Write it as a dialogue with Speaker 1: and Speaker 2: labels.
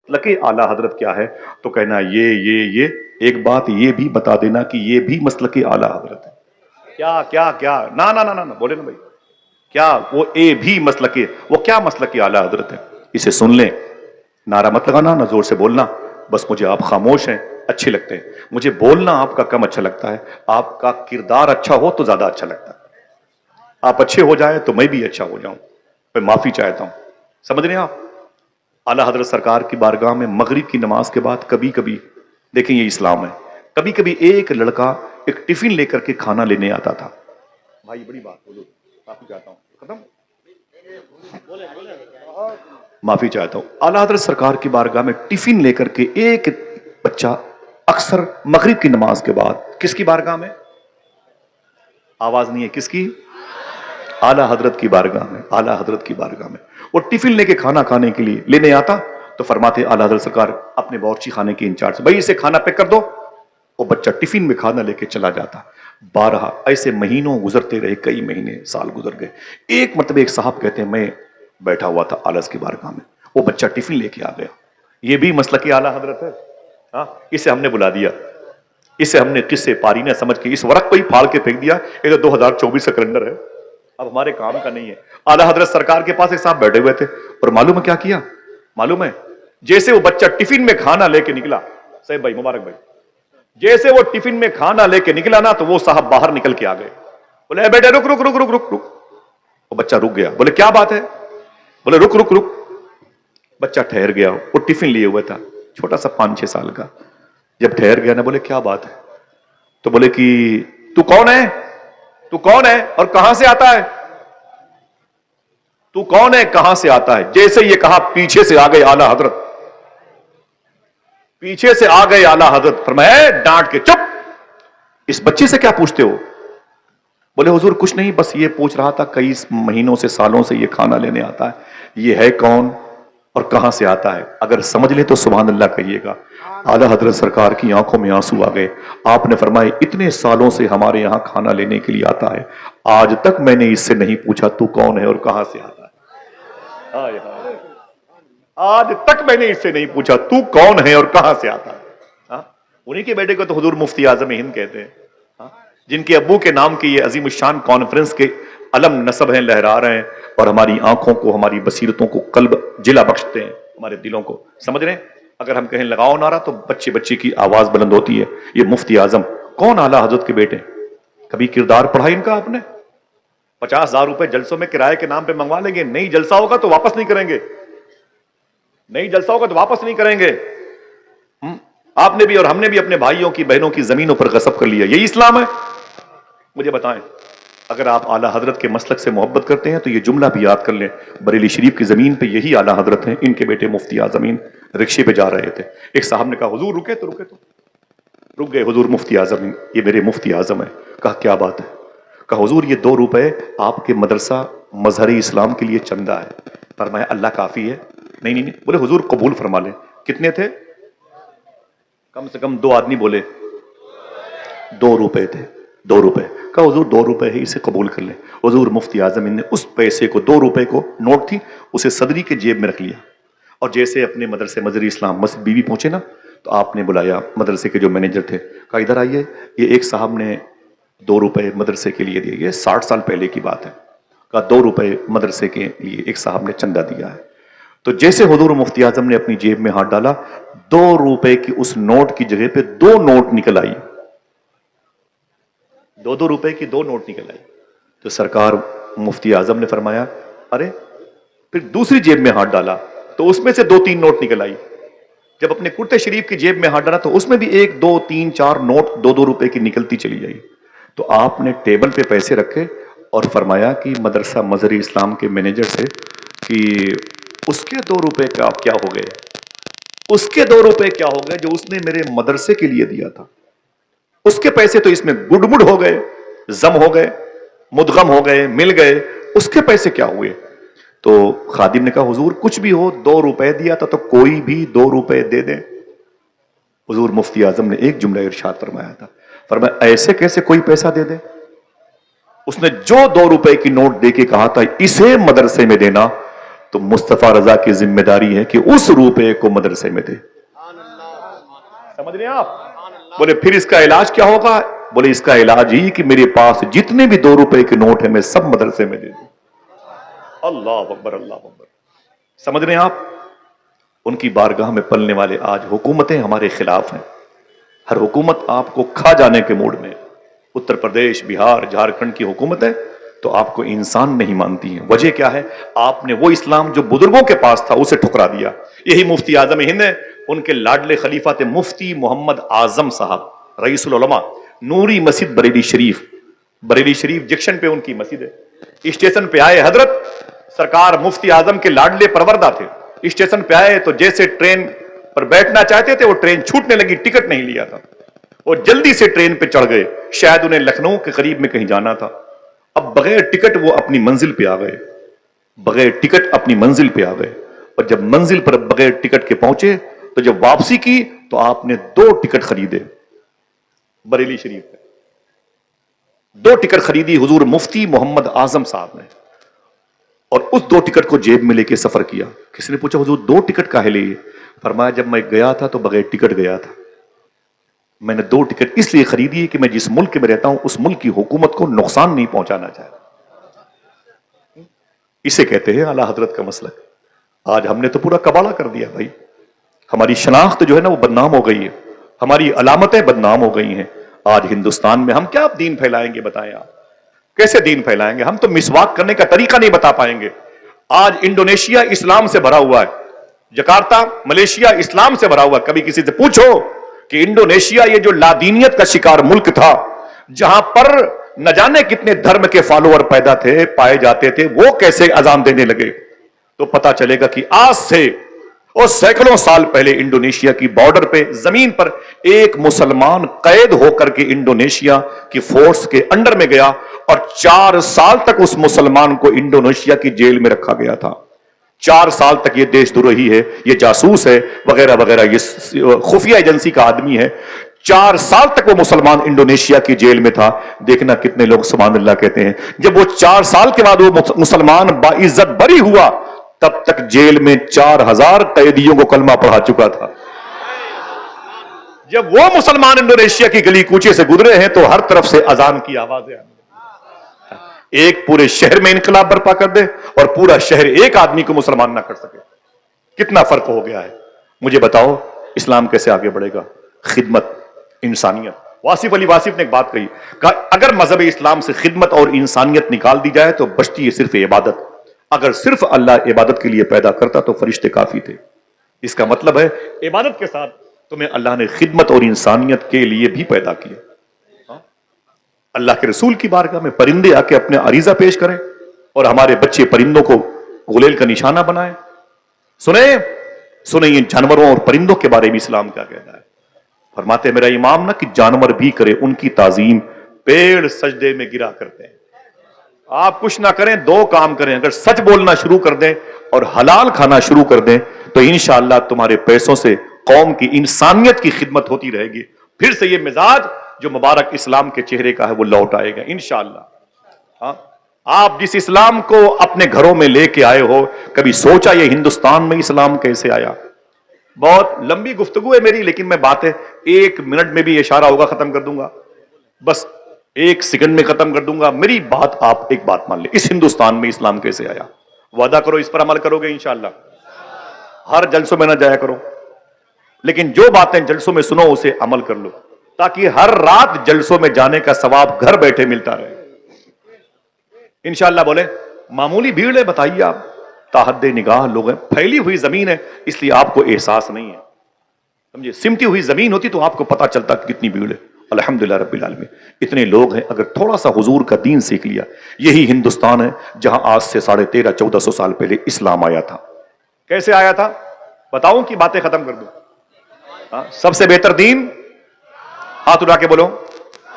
Speaker 1: مسلک اعلیٰ حضرت کیا ہے تو کہنا یہ ایک بات یہ بھی بتا دینا کہ یہ بھی مسلک اعلیٰ حضرت ہے. کیا نہ بولے نا بھائی, کیا وہ اے بھی مسلک, وہ کیا مسلک اعلیٰ حضرت ہے, اسے سن لیں. نعرہ مت لگانا, نہ زور سے بولنا, بس مجھے آپ خاموش ہیں اچھے لگتے ہیں, مجھے بولنا آپ کا کم اچھا لگتا ہے, آپ کا کردار اچھا ہو تو زیادہ اچھا لگتا ہے. آپ اچھے ہو جائے تو میں بھی اچھا ہو جاؤں, میں معافی چاہتا ہوں. سمجھ رہے ہیں آپ؟ اعلیٰ حضرت سرکار کی بارگاہ میں مغرب کی نماز کے بعد کبھی کبھی, دیکھیں یہ اسلام ہے, کبھی کبھی ایک لڑکا ایک ٹفن لے کر کے کھانا لینے آتا تھا. بھائی بڑی بات بولو, معافی چاہتا ہوں, ختم, معافی چاہتا ہوں. اعلیٰ حضرت سرکار کی بارگاہ میں ٹفن لے کر کے ایک بچہ اکثر مغرب کی نماز کے بعد کس کی بارگاہ میں, آواز نہیں ہے, کس کی, اعلیٰ حضرت کی بارگاہ میں, اعلیٰ حضرت کی بارگاہ میں وہ ٹفن لے کے کھانا کھانے کے لیے لینے آتا تو فرماتے اعلیٰ حضرت سرکار اپنے باورچی خانے کے انچارج سے, بھائی اسے کھانا پیک کر دو. وہ بچہ ٹفن میں کھانا لے کے چلا جاتا. 12 ایسے مہینوں گزرتے رہے, کئی مہینے سال گزر گئے. ایک مرتبہ ایک صاحب کہتے ہیں میں بیٹھا ہوا تھا اعلیٰ کی بارگاہ میں, وہ بچہ ٹفن لے کے آ گیا. یہ بھی مسلک اعلیٰ حضرت ہے. ہاں, اسے ہم نے بلا دیا, اسے ہم نے قصے پاری نہ سمجھ کے اس ورق کو ہی پھاڑ کے پھینک دیا. یہ تو 2024 کا کیلنڈر ہے, اب ہمارے کام کا نہیں ہے. اعلیٰ حضرت سرکار کے پاس ایک صاحب بیٹھے ہوئے تھے, اور معلوم ہے کیا کیا, معلوم ہے جیسے وہ بچہ ٹفن میں کھانا لے کے نکلا, صاحب بھائی مبارک بھائی, جیسے وہ ٹفن میں کھانا لے کے نکلا نا تو وہ صاحب باہر نکل کے آ گئے. بولے اے بیٹے رک رک رک رک رک رک. وہ بچہ رک گیا. بولے کیا بات ہے, بولے رک رک رک. بچہ ٹھہر گیا, وہ ٹفن لیے ہوئے تھا, چھوٹا سا 5-6 سال کا. جب ٹھہر گیا نا, بولے کیا بات ہے, تو بولے کہ تو کون ہے, تو کون ہے اور کہاں سے آتا ہے, تو کون ہے کہاں سے آتا ہے. جیسے یہ کہا پیچھے سے آ گئے اعلیٰ حضرت, پیچھے سے آ گئے اعلیٰ حضرت. فرمایا ڈانٹ کے چپ, اس بچے سے کیا پوچھتے ہو. بولے حضور کچھ نہیں, بس یہ پوچھ رہا تھا کئی مہینوں سے سالوں سے یہ کھانا لینے آتا ہے, یہ ہے کون اور کہاں سے آتا ہے. اگر سمجھ لے تو سبحان اللہ کہیے گا. اعلیٰ حضرت سرکار کی آنکھوں میں آنسو آ گئے. آپ نے فرمایا اتنے سالوں سے ہمارے یہاں کھانا لینے کے لیے آتا ہے, آج تک میں نے اس سے نہیں پوچھا تو کون ہے اور کہاں سے آتا ہے. آج تک میں نے اس سے نہیں پوچھا تو کون ہے اور کہاں سے آتا ہے. انہی کے بیٹے کو تو حضور مفتی اعظم ہند کہتے ہیں, جن کے ابو کے نام کی یہ عظیم الشان کانفرنس کے علم نصب ہیں, لہرا رہے ہیں, اور ہماری آنکھوں کو, ہماری بصیرتوں کو قلب جلا بخشتے ہیں, ہمارے دلوں کو. سمجھ رہے ہیں, اگر ہم کہیں لگاؤ نعرہ تو بچے بچے کی آواز بلند ہوتی ہے. یہ مفتی اعظم کون, اعلیٰ حضرت کے بیٹے. کبھی کردار پڑھا ان کا آپ نے؟ 50,000 روپے جلسوں میں کرائے کے نام پہ منگوا لیں گے, نہیں جلسہ ہوگا تو واپس نہیں کریں گے, نہیں جلسہ ہوگا تو واپس نہیں کریں گے. آپ نے بھی اور ہم نے بھی اپنے بھائیوں کی بہنوں کی زمینوں پر غصب کر لیا. یہی اسلام ہے؟ مجھے بتائیں. اگر آپ اعلیٰ حضرت کے مسلک سے محبت کرتے ہیں تو یہ جملہ بھی یاد کر لیں, بریلی شریف کی زمین پہ یہی اعلیٰ حضرت ہیں, ان کے بیٹے مفتی اعظمین رکشے پہ جا رہے تھے. ایک صاحب نے کہا حضور رکے تو رک گئے. حضور مفتی اعظم, یہ میرے مفتی اعظم ہے. کہا کیا بات ہے. کہا حضور یہ 2 روپے آپ کے مدرسہ مظہر اسلام کے لیے چندہ ہے. فرمایا اللہ کافی ہے. نہیں. بولے حضور قبول فرما لیں. کتنے تھے؟ کم سے کم 2 آدمی بولے 2 روپے تھے. 2 روپے. کہا حضور 2 روپے ہے, اسے قبول کر لیں. حضور مفتی اعظم نے اس پیسے کو, 2 روپے کو نوٹ تھی, اسے صدری کے جیب میں رکھ لیا, اور جیسے اپنے مدرسے مظہر اسلام مسجد بی بی پہنچے نا تو آپ نے بلایا مدرسے کے جو مینیجر تھے, کہا ادھر آئیے, یہ ایک صاحب نے 2 روپے مدرسے کے لیے دیے, یہ 60 سال پہلے کی بات ہے. کہا 2 روپے مدرسے کے لیے ایک صاحب نے چندہ دیا ہے. تو جیسے حضور مفتی اعظم نے اپنی جیب میں ہاتھ ڈالا, 2 روپے کی اس نوٹ کی جگہ پہ 2 نوٹ نکل آئی. 2 روپے کی 2 نوٹ نکل آئی. تو سرکار مفتی اعظم نے فرمایا ارے, پھر دوسری جیب میں ہاتھ ڈالا تو اس میں سے 2-3 نوٹ نکل آئی. جب اپنے کرتے شریف کی جیب میں ہاتھ ڈالا تو اس میں بھی 1 2 3 4 نوٹ 2 روپے کی نکلتی چلی جائی. تو آپ نے ٹیبل پہ پیسے رکھے اور فرمایا کہ مدرسہ مظہر اسلام کے مینیجر سے کہ اس کے 2 روپے کا کیا ہو گئے, اس کے 2 روپے کیا ہو گئے جو اس نے میرے مدرسے کے لیے دیا تھا. اس کے پیسے تو اس میں گڈ مڈ ہو گئے, زم ہو گئے, مدغم ہو گئے, مل گئے, اس کے پیسے کیا ہوئے. تو خادم نے کہا حضور کچھ بھی ہو, 2 روپے دیا تھا تو کوئی بھی 2 روپے دے دیں. حضور مفتی اعظم نے ایک جملہ ارشاد فرمایا تھا, فرمایا ایسے کیسے کوئی پیسہ دے دے. اس نے جو 2 روپے کی نوٹ دے کے کہا تھا اسے مدرسے میں دینا, تو مصطفیٰ رضا کی ذمہ داری ہے کہ اس روپے کو مدرسے میں دے. سمجھ رہے ہیں آپ؟ بولے پھر اس کا علاج کیا ہوگا؟ بولے اس کا علاج ہی کہ میرے پاس جتنے بھی 2 روپے کے نوٹ ہیں میں سب مدرسے میں دے دوں. اللہ اکبر اللہ اکبر. سمجھ رہے ہیں آپ؟ ان کی بارگاہ میں پلنے والے آج حکومتیں ہمارے خلاف ہیں. ہر حکومت آپ کو کھا جانے کے موڈ میں. اتر پردیش، بہار، جھارکھنڈ کی حکومتیں تو آپ کو انسان نہیں مانتی ہیں. وجہ کیا ہے؟ آپ نے وہ اسلام جو بزرگوں کے پاس تھا اسے ٹھکرا دیا. یہی مفتی اعظم ہند ہے، ان کے لاڈلے خلیفہ تھے مفتی محمد اعظم صاحب رئیس العلماء. نوری مسجد بریلی شریف، بریلی شریف جنکشن پہ ان کی مسجد ہے. اسٹیشن پہ آئے حضرت سرکار مفتی اعظم کے لاڈلے پروردہ تھے. اسٹیشن پہ آئے تو جیسے ٹرین پر بیٹھنا چاہتے تھے وہ ٹرین چھوٹنے لگی، ٹکٹ نہیں لیا تھا اور جلدی سے ٹرین پہ چڑھ گئے. شاید انہیں لکھنؤ کے قریب میں کہیں جانا تھا. اب بغیر ٹکٹ وہ اپنی منزل پہ آ گئے. بغیر ٹکٹ اپنی منزل پہ آ گئے اور جب منزل پر بغیر ٹکٹ کے پہنچے تو جب واپسی کی تو آپ نے 2 ٹکٹ خریدے. بریلی شریف میں 2 ٹکٹ خریدی حضور مفتی محمد اعظم صاحب نے اور اس 2 ٹکٹ کو جیب میں لے کے سفر کیا. کسی نے پوچھا حضور 2 ٹکٹ کاہے لیے؟ فرمایا جب میں گیا تھا تو بغیر ٹکٹ گیا تھا. میں نے 2 ٹکٹ اس لیے خریدی کہ میں جس ملک میں رہتا ہوں اس ملک کی حکومت کو نقصان نہیں پہنچانا چاہتا. اسے کہتے ہیں اعلیٰ حضرت کا مسلک. آج ہم نے تو پورا کباڑہ کر دیا بھائی. ہماری شناخت جو ہے نا وہ بدنام ہو گئی ہے، ہماری علامتیں بدنام ہو گئی ہیں. آج ہندوستان میں ہم کیا دین پھیلائیں گے؟ بتائیں آپ کیسے دین پھیلائیں گے؟ ہم تو مسواک کرنے کا طریقہ نہیں بتا پائیں گے. آج انڈونیشیا اسلام سے بھرا ہوا ہے، جکارتا ملیشیا اسلام سے بھرا ہوا ہے. کبھی کسی سے پوچھو کہ انڈونیشیا یہ جو لادینیت کا شکار ملک تھا جہاں پر نہ جانے کتنے دھرم کے فالوور پیدا تھے پائے جاتے تھے، وہ کیسے اذان دینے لگے تو پتا چلے گا کہ آج سے اور سینکڑوں سال پہلے انڈونیشیا کی بارڈر پہ زمین پر ایک مسلمان قید ہو کر کے انڈونیشیا کی فورس کے انڈر میں گیا اور 4 سال تک اس مسلمان کو انڈونیشیا کی جیل میں رکھا گیا تھا. 4 سال تک یہ دیش دروہی ہے، یہ جاسوس ہے وغیرہ وغیرہ، یہ خفیہ ایجنسی کا آدمی ہے. 4 سال تک وہ مسلمان انڈونیشیا کی جیل میں تھا. دیکھنا کتنے لوگ سبحان اللہ کہتے ہیں. جب وہ 4 سال کے بعد وہ مسلمان باعزت بری ہوا تب تک جیل میں 4000 قیدیوں کو کلمہ پڑھا چکا تھا. جب وہ مسلمان انڈونیشیا کی گلی کوچے سے گزرے ہیں تو ہر طرف سے اذان کی آوازیں آنے. ایک پورے شہر میں انقلاب برپا کر دے اور پورا شہر ایک آدمی کو مسلمان نہ کر سکے. کتنا فرق ہو گیا ہے. مجھے بتاؤ اسلام کیسے آگے بڑھے گا؟ خدمت، انسانیت. واصف علی واصف نے ایک بات کہی، اگر مذہب اسلام سے خدمت اور انسانیت نکال دی جائے تو بچتی ہے صرف عبادت. اگر صرف اللہ عبادت کے لیے پیدا کرتا تو فرشتے کافی تھے. اس کا مطلب ہے عبادت کے ساتھ تمہیں اللہ نے خدمت اور انسانیت کے لیے بھی پیدا کیا. اللہ کے رسول کی بارگاہ میں پرندے آ کے اپنے عریضہ پیش کریں اور ہمارے بچے پرندوں کو غلیل کا نشانہ بنائیں. سنیں یہ جانوروں اور پرندوں کے بارے میں اسلام کیا کہتا ہے. فرماتے میرا امام نہ کہ جانور بھی کرے ان کی تعظیم، پیڑ سجدے میں گرا کرتے ہیں. آپ کچھ نہ کریں، 2 کام کریں. اگر سچ بولنا شروع کر دیں اور حلال کھانا شروع کر دیں تو انشاءاللہ تمہارے پیسوں سے قوم کی انسانیت کی خدمت ہوتی رہے گی. پھر سے یہ مزاج جو مبارک اسلام کے چہرے کا ہے وہ لوٹ آئے گا انشاءاللہ. آپ جس اسلام کو اپنے گھروں میں لے کے آئے ہو، کبھی سوچا یہ ہندوستان میں اسلام کیسے آیا؟ بہت لمبی گفتگو ہے میری، لیکن میں باتیں 1 منٹ میں بھی اشارہ ہوگا ختم کر دوں گا. بس 1 سیکنڈ میں ختم کر دوں گا. میری بات آپ ایک بات مان لیں، اس ہندوستان میں اسلام کیسے آیا؟ وعدہ کرو اس پر عمل کرو گے انشاءاللہ. ہر جلسوں میں نہ جایا کرو، لیکن جو باتیں جلسوں میں سنو اسے عمل کر لو تاکہ ہر رات جلسوں میں جانے کا ثواب گھر بیٹھے ملتا رہے انشاءاللہ. بولے معمولی بھیڑ ہے، بتائیے آپ، تاحد نگاہ لوگ ہیں، پھیلی ہوئی زمین ہے اس لیے آپ کو احساس نہیں ہے. سمجھے سمٹی ہوئی زمین ہوتی تو آپ کو پتا چلتا کتنی بھیڑ ہے. الحمدللہ رب العالمین اتنے لوگ ہیں. اگر تھوڑا سا حضور کا دین سیکھ لیا. یہی ہندوستان ہے جہاں آج سے 1350-1400 سال پہلے اسلام آیا تھا. کیسے آیا تھا بتاؤں کہ باتیں ختم کر دوں؟ سب سے بہتر دین، ہاتھ اٹھا کے بولو.